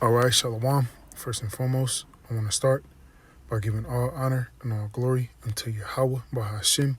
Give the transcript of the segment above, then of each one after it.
All right, Shalom. First and foremost, I want to start by giving all honor and all glory unto Yahweh Bahashim,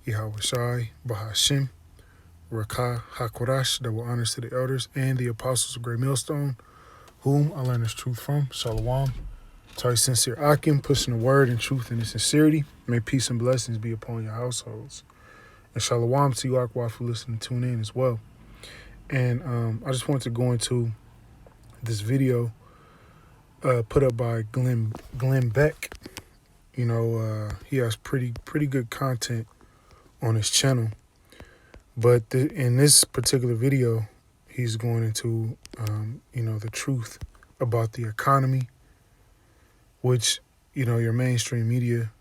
Yahweh Shai Bahashim, Rakah HaKorash, double honors to the elders and the apostles of Great Millstone, whom I learned this truth from. Shalom. To our sincere Akim, pushing the word and truth and in sincerity. May peace and blessings be upon your households. And Shalom to you, Akwa, for listening and tune in as well. And I just wanted to go into this video put up by Glenn Beck. You know, he has pretty good content on his channel. But in this particular video, he's going into, the truth about the economy, which, your mainstream media,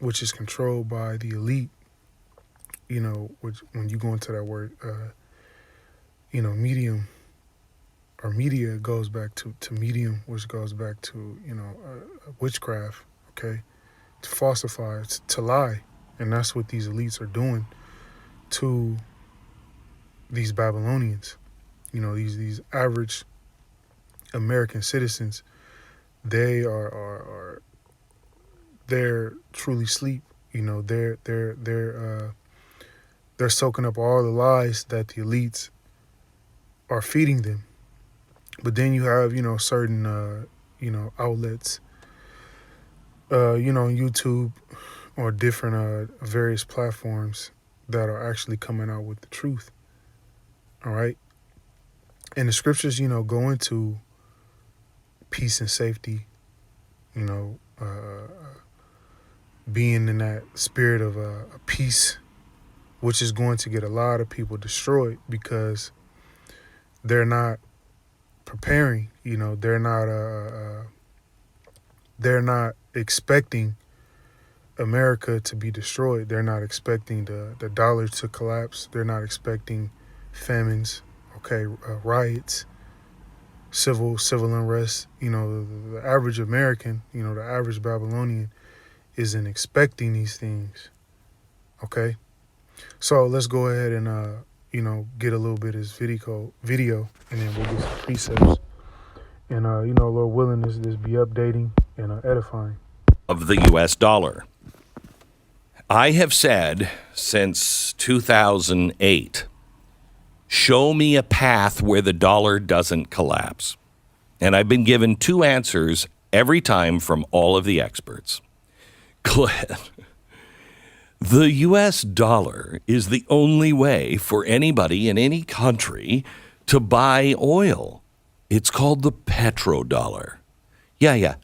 which is controlled by the elite, which when you go into that word, medium, or media goes back to medium, which goes back to, witchcraft, okay? To falsify, to lie. And that's what these elites are doing to these Babylonians. These average American citizens, they're truly asleep. They're soaking up all the lies that the elites are feeding them. But then you have, certain, outlets, YouTube or different various platforms that are actually coming out with the truth. All right. And the scriptures, go into peace and safety, being in that spirit of a peace, which is going to get a lot of people destroyed because they're not preparing, they're not expecting America to be destroyed. They're not expecting the dollar to collapse. They're not expecting famines, riots, civil unrest. The average American, the average Babylonian isn't expecting these things. Okay, so let's go ahead and get a little bit of this video, and then we'll get some precepts. And, Lord willing, this be updating and edifying. Of the U.S. dollar. I have said since 2008, show me a path where the dollar doesn't collapse. And I've been given two answers every time from all of the experts. Glenn, the U.S. dollar is the only way for anybody in any country to buy oil. It's called the petrodollar. Yeah,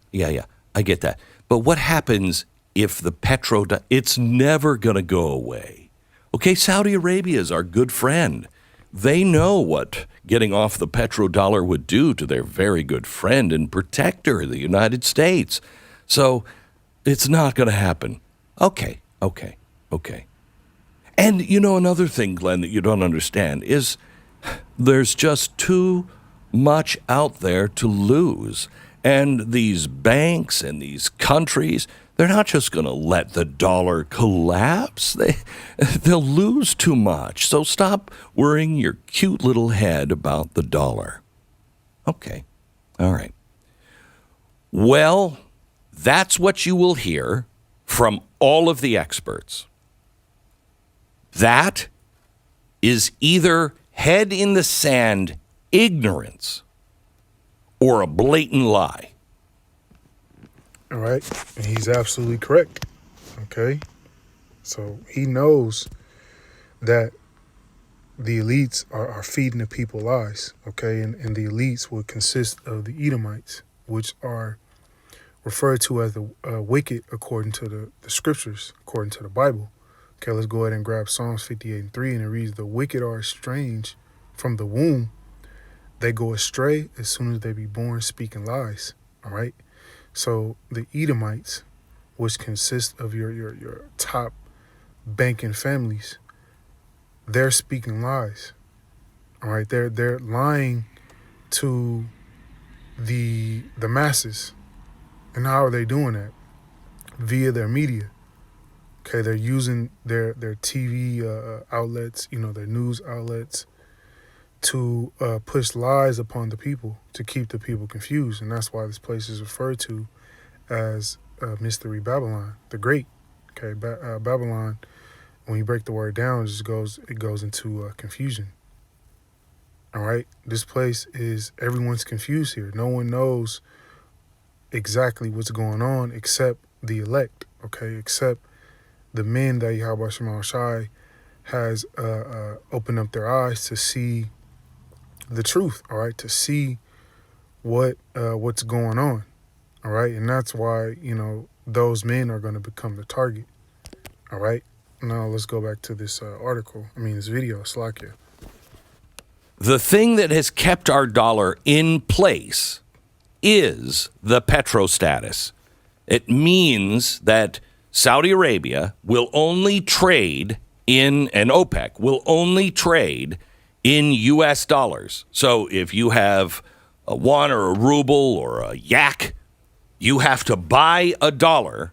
I get that. But what happens if the it's never going to go away? Okay, Saudi Arabia is our good friend. They know what getting off the petrodollar would do to their very good friend and protector, the United States. So it's not going to happen. Okay. And another thing, Glenn, that you don't understand is there's just too much out there to lose. And these banks and these countries, they're not just going to let the dollar collapse. They'll lose too much. So stop worrying your cute little head about the dollar. Okay. All right. Well, that's what you will hear from all of the experts. That is either head in the sand ignorance or a blatant lie. All right. And he's absolutely correct. Okay. So he knows that the elites are feeding the people lies. Okay. And the elites would consist of the Edomites, which are referred to as the wicked according to the scriptures, according to the Bible. Okay, let's go ahead and grab Psalms 58:3, and it reads, "The wicked are estranged from the womb. They go astray as soon as they be born, speaking lies." All right. So the Edomites, which consist of your top banking families, they're speaking lies. All right. They're lying to the masses. And how are they doing that? Via their media. Okay, they're using their TV outlets, their news outlets, to push lies upon the people to keep the people confused, and that's why this place is referred to as Mystery Babylon, the Great. Okay, Babylon. When you break the word down, it goes into confusion. All right, this place is everyone's confused here. No one knows exactly what's going on except the elect. Okay, except the men that Yahweh Shema Shai has opened up their eyes to see the truth. All right, to see what's going on. All right, and that's why those men are going to become the target. All right, now let's go back to this this video, Slakia. The thing that has kept our dollar in place is the petrostatus. It means that Saudi Arabia will only trade and OPEC will only trade in U.S. dollars. So if you have a won or a ruble or a yak, you have to buy a dollar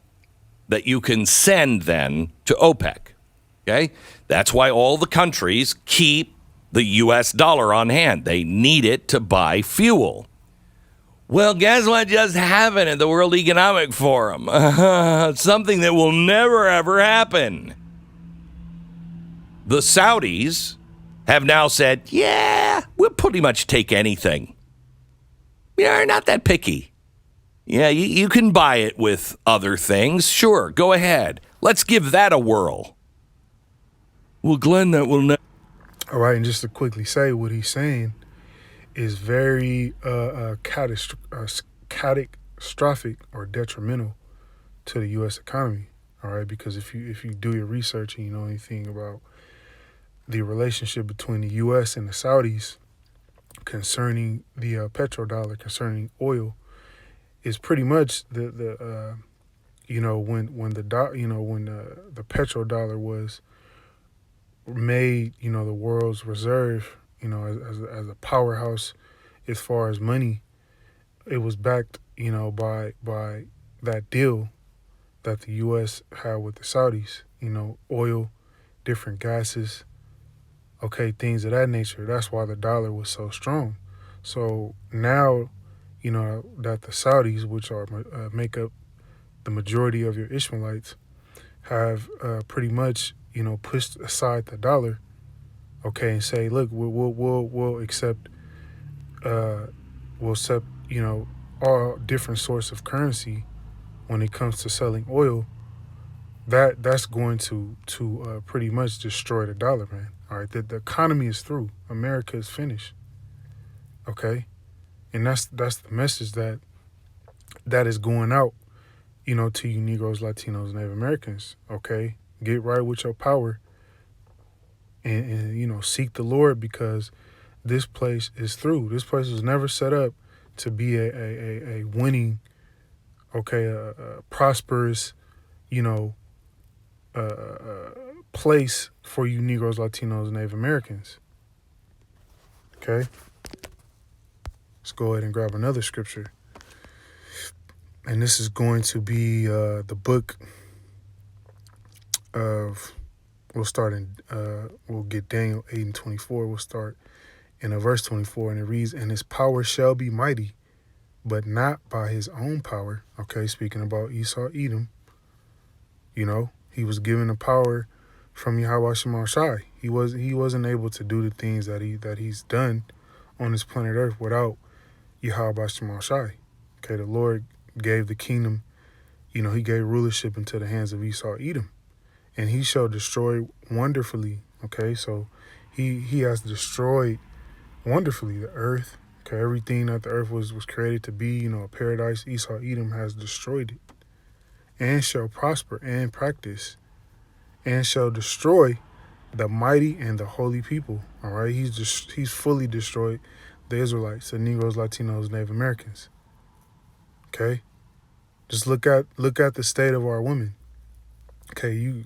that you can send then to OPEC. Okay? That's why all the countries keep the U.S. dollar on hand. They need it to buy fuel. Well, guess what just happened at the World Economic Forum? Something that will never, ever happen. The Saudis have now said, yeah, we'll pretty much take anything. We are not that picky. Yeah, you can buy it with other things. Sure, go ahead. Let's give that a whirl. Well, Glenn, that will never. All right, and just to quickly say what he's saying is very catastrophic or detrimental to the U.S. economy. All right, because if you do your research and you know anything about the relationship between the U.S. and the Saudis concerning the petrodollar, concerning oil, is pretty much the when the petrodollar was made, the world's reserve, as a powerhouse as far as money. It was backed, by that deal that the U.S. had with the Saudis. Oil, different gases, okay, things of that nature. That's why the dollar was so strong. So now, that the Saudis, which are make up the majority of your Ishmaelites, have pretty much pushed aside the dollar, okay, and say, look, we'll accept all different sorts of currency when it comes to selling oil. That's going to pretty much destroy the dollar, man. All right, the economy is through. America is finished. Okay, and that's the message that is going out, to you Negroes, Latinos, Native Americans. Okay, get right with your power, and seek the Lord, because this place is through. This place was never set up to be a winning, okay, a prosperous, place for you Negroes, Latinos, and Native Americans. Okay, let's go ahead and grab another scripture, and this is going to be the book of. We'll get Daniel 8:24. We'll start in verse 24, and it reads, "And his power shall be mighty, but not by his own power." Okay, speaking about Esau, Edom, he was given the power from Yahweh Shema Shai. He wasn't able to do the things that he's done on this planet Earth without Yahweh Shema Shai. Okay, the Lord gave the kingdom, he gave rulership into the hands of Esau, Edom. And he shall destroy wonderfully. Okay, so he has destroyed wonderfully the earth. Okay, everything that the earth was created to be, a paradise, Esau, Edom has destroyed it. And shall prosper and practice, and shall destroy the mighty and the holy people. All right, he's fully destroyed the Israelites, the Negroes, Latinos, Native Americans. Okay, just look at the state of our women. Okay, you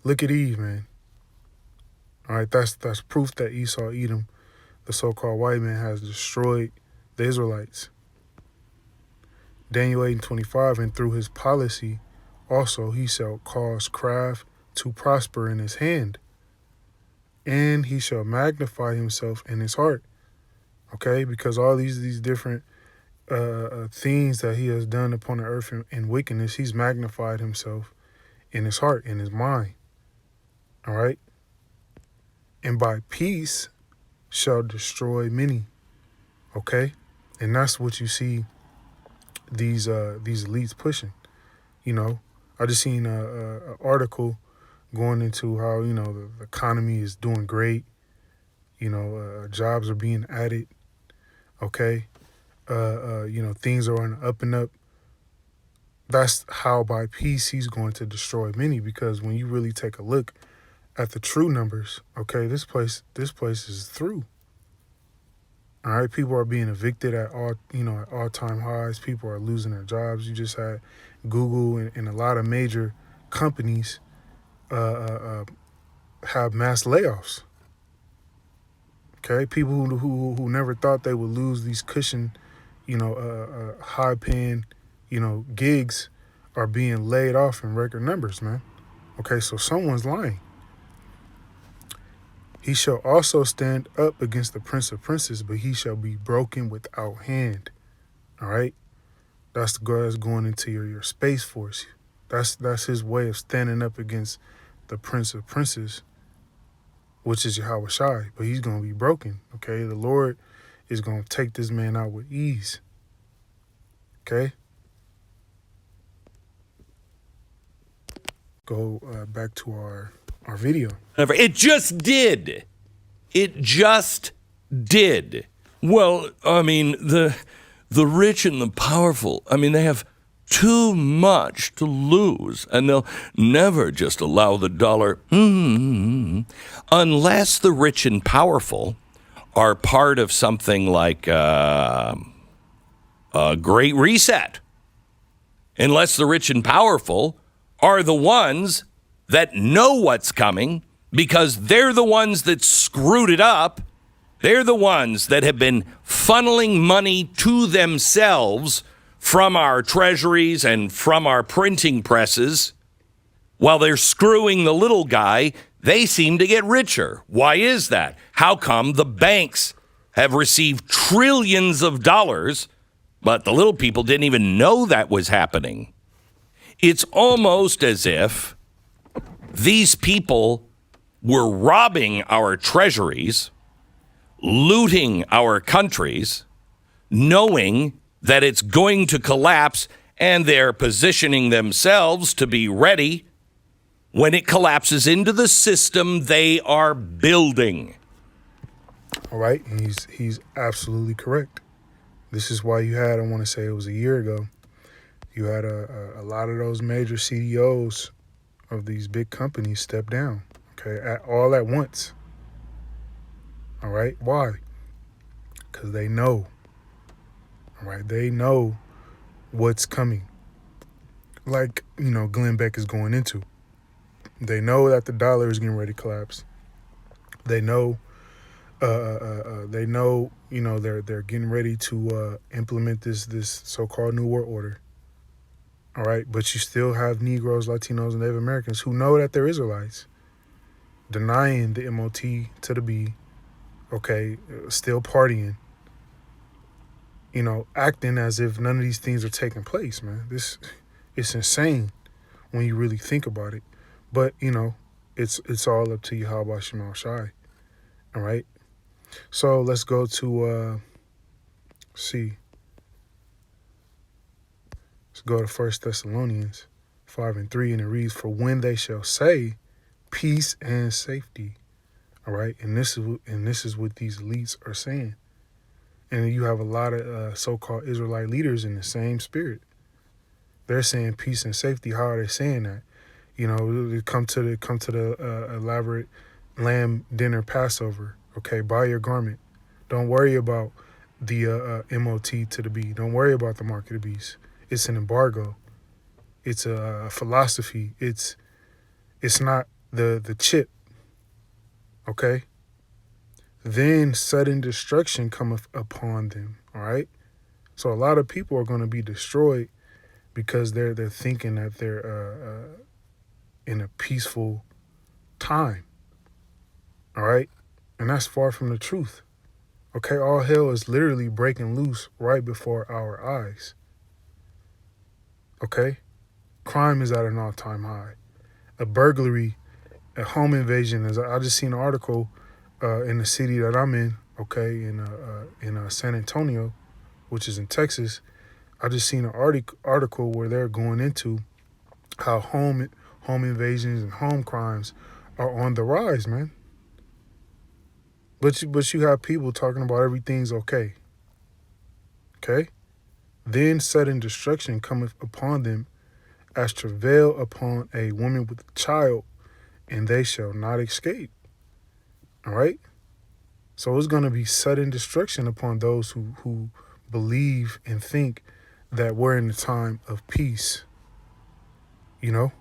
look at Eve, man. All right, that's proof that Esau, Edom, the so-called white man, has destroyed the Israelites. Daniel 8:25, and through his policy also he shall cause craft to prosper in his hand, and he shall magnify himself in his heart. Okay, because all these different things that he has done upon the earth in wickedness, he's magnified himself in his heart, in his mind. All right, and by peace shall destroy many. Okay, and that's what you see these elites pushing. You know, I just seen a article going into how the economy is doing great. Jobs are being added. Okay, things are on the up and up. That's how by peace he's going to destroy many, because when you really take a look at the true numbers, okay, this place is through. All right, people are being evicted at all time highs. People are losing their jobs. You just had Google and a lot of major companies have mass layoffs. Okay, people who never thought they would lose these cushion, high paying, gigs, are being laid off in record numbers, man. Okay, so someone's lying. He shall also stand up against the prince of princes, but he shall be broken without hand. All right, that's the guy that's going into your space force. That's his way of standing up against the prince of princes, which is Yahweh Shai, but he's going to be broken. Okay, the Lord is going to take this man out with ease. Okay, go back to our video. It just did. It just did. Well, I mean, the rich and the powerful, I mean, they have too much to lose, and they'll never just allow the dollar, unless the rich and powerful are part of something like a Great Reset. Unless the rich and powerful are the ones that know what's coming, because they're the ones that screwed it up. They're the ones that have been funneling money to themselves from our treasuries and from our printing presses. While they're screwing the little guy, they seem to get richer. Why is that? How come the banks have received trillions of dollars, but the little people didn't even know that was happening? It's almost as if these people were robbing our treasuries, looting our countries, knowing that it's going to collapse, and they're positioning themselves to be ready when it collapses into the system they are building. All right, and he's absolutely correct. This is why you had, I want to say it was a year ago, you had a lot of those major CEOs of these big companies step down, okay, all at once. All right, why? Because they know. All right, they know what's coming. Like, Glenn Beck is going into. They know that the dollar is getting ready to collapse. They know. They know. They're getting ready to implement this so-called New World Order. All right, but you still have Negroes, Latinos, and Native Americans who know that they're Israelites, denying the MOT to the B. Okay, still partying. Acting as if none of these things are taking place, man. It's insane when you really think about it. But, it's all up to Yahweh Shema Shai. All right? So let's go to, Let's go to 1 Thessalonians 5:3, and it reads, "For when they shall say peace and safety." All right? And this is what these elites are saying. And you have a lot of so-called Israelite leaders in the same spirit. They're saying peace and safety. How are they saying that? They come to the elaborate lamb dinner Passover. Okay, buy your garment. Don't worry about the MOT to the B. Don't worry about the mark of the beast. It's an embargo. It's a philosophy. It's not the chip. Okay. Then sudden destruction cometh upon them. All right. So a lot of people are going to be destroyed because they're thinking that they're in a peaceful time. All right? And that's far from the truth. Okay, all hell is literally breaking loose right before our eyes. Okay? Crime is at an all-time high. A burglary, a home invasion. I just seen an article in the city that I'm in, okay, in San Antonio, which is in Texas. I just seen an article where they're going into how home invasions and home crimes are on the rise, man. But you have people talking about everything's okay. Okay? Then sudden destruction cometh upon them as travail upon a woman with a child, and they shall not escape. All right? So it's going to be sudden destruction upon those who believe and think that we're in a time of peace. You know?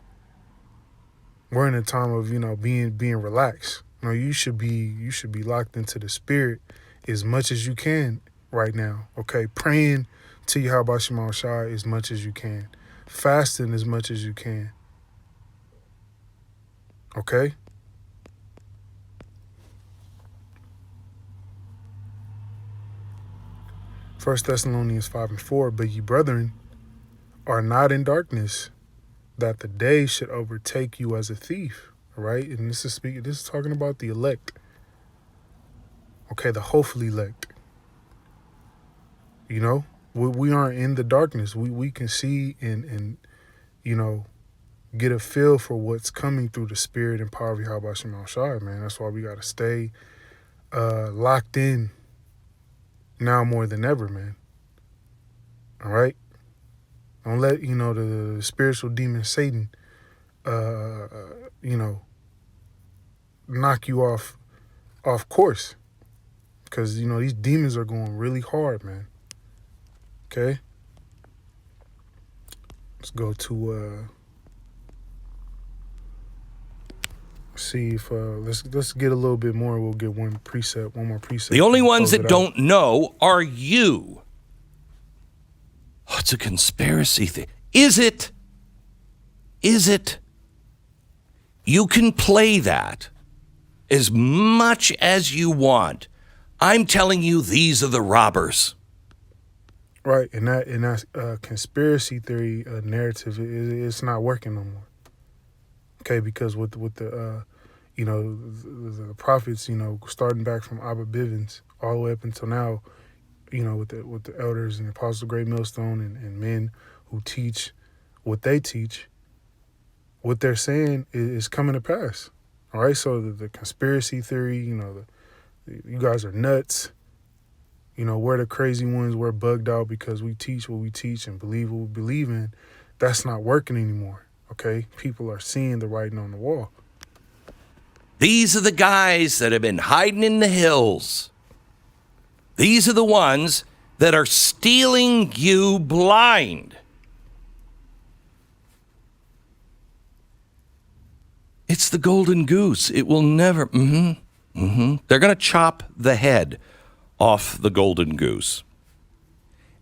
We're in a time of, being relaxed. You should be locked into the spirit as much as you can right now. Okay? Praying to Yahweh Shema Shai as much as you can. Fasting as much as you can. Okay? First Thessalonians 5:4, but ye brethren are not in darkness, that the day should overtake you as a thief. All right? And this is talking about the elect. Okay, the hopefully elect. We aren't in the darkness. We can see and get a feel for what's coming through the spirit and power of Yahweh Shema Shai, man. That's why we got to stay locked in now more than ever, man. All right? Don't let, the spiritual demon Satan, knock you off course. Because, these demons are going really hard, man. Okay? Let's go to see if let's get a little bit more. We'll get one more precept. The only ones that don't know are you. Oh, it's a conspiracy thing. Is it? You can play that as much as you want. I'm telling you, these are the robbers. Right, and that conspiracy theory narrative it's not working no more. Okay, because with the the prophets, starting back from Abba Bivens all the way up until now, with the elders and the apostles of Great Millstone and men who teach what they teach, what they're saying is coming to pass. All right, so the conspiracy theory, you guys are nuts. We're the crazy ones. We're bugged out because we teach what we teach and believe what we believe in. That's not working anymore, okay? People are seeing the writing on the wall. These are the guys that have been hiding in the hills. These are the ones that are stealing you blind. It's the golden goose. It will never... They're going to chop the head off the golden goose.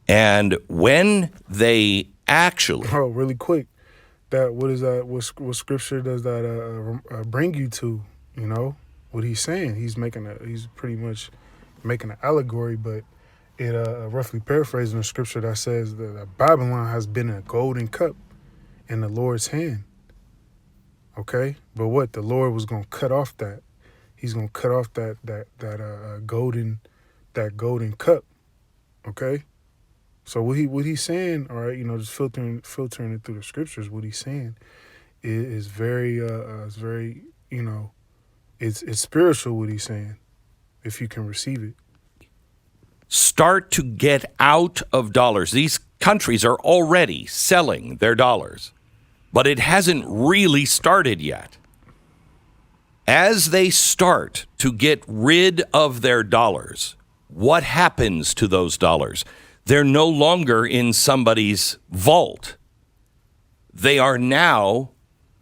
And when they actually... Oh, really quick. What is that? What scripture does that bring you to? What he's saying. He's pretty much making an allegory, but it roughly paraphrasing the scripture that says that Babylon has been a golden cup in the Lord's hand. Okay, but what the Lord was gonna cut off that. He's gonna cut off that golden cup. Okay, so what he's saying, all right, just filtering it through the scriptures. What he's saying is very it's spiritual. What he's saying, if you can receive it. Start to get out of dollars. These countries are already selling their dollars, but it hasn't really started yet. As they start to get rid of their dollars, what happens to those dollars? They're no longer in somebody's vault. They are now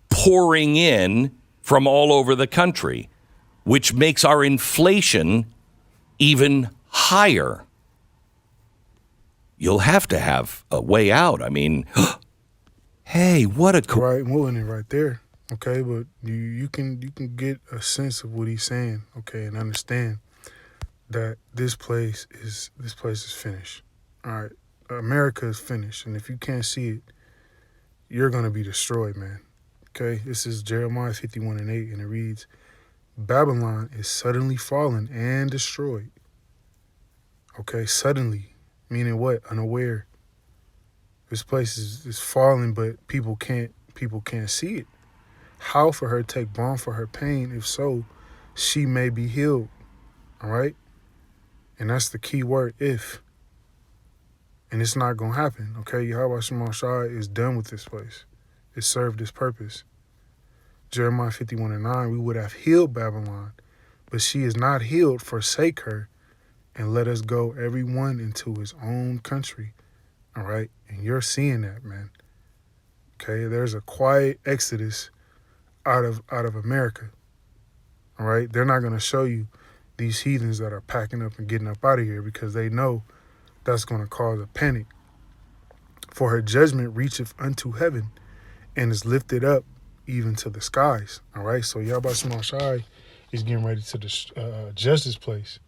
pouring in from all over the country, which makes our inflation even higher. You'll have to have a way out. I mean, hey, what a... Right, moving it right there. Okay, but you can get a sense of what he's saying, okay, and understand that this place is finished. All right, America is finished, and if you can't see it, you're gonna be destroyed, man. Okay, this is Jeremiah 51:8, and it reads, "Babylon is suddenly fallen and destroyed." Okay, suddenly, meaning what? Unaware. This place is falling, but people can't see it. How for her take balm for her pain? If so, she may be healed. All right, and that's the key word, if. And it's not gonna happen. Okay, Yahweh Shema Shai is done with this place. It served its purpose. Jeremiah 51:9, we would have healed Babylon, but she is not healed. Forsake her and let us go every one into his own country. All right, and you're seeing that, man. Okay, there's a quiet exodus out of America. All right, they're not gonna show you these heathens that are packing up and getting up out of here because they know that's gonna cause a panic. For her judgment reacheth unto heaven and is lifted up even to the skies. All right, so Yahweh Shema Shai is getting ready to judge this place.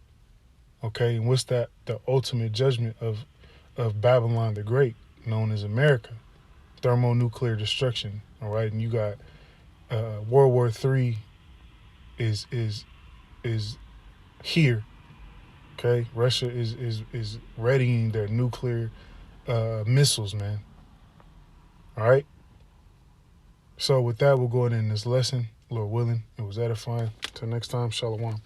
Okay, and what's that? The ultimate judgment of Babylon the Great, known as America, thermonuclear destruction. All right, and you got World War III is here. Okay, Russia is readying their nuclear missiles, man. All right. So with that, we'll go ahead and end this lesson. Lord willing, it was edifying. Till next time, shalom.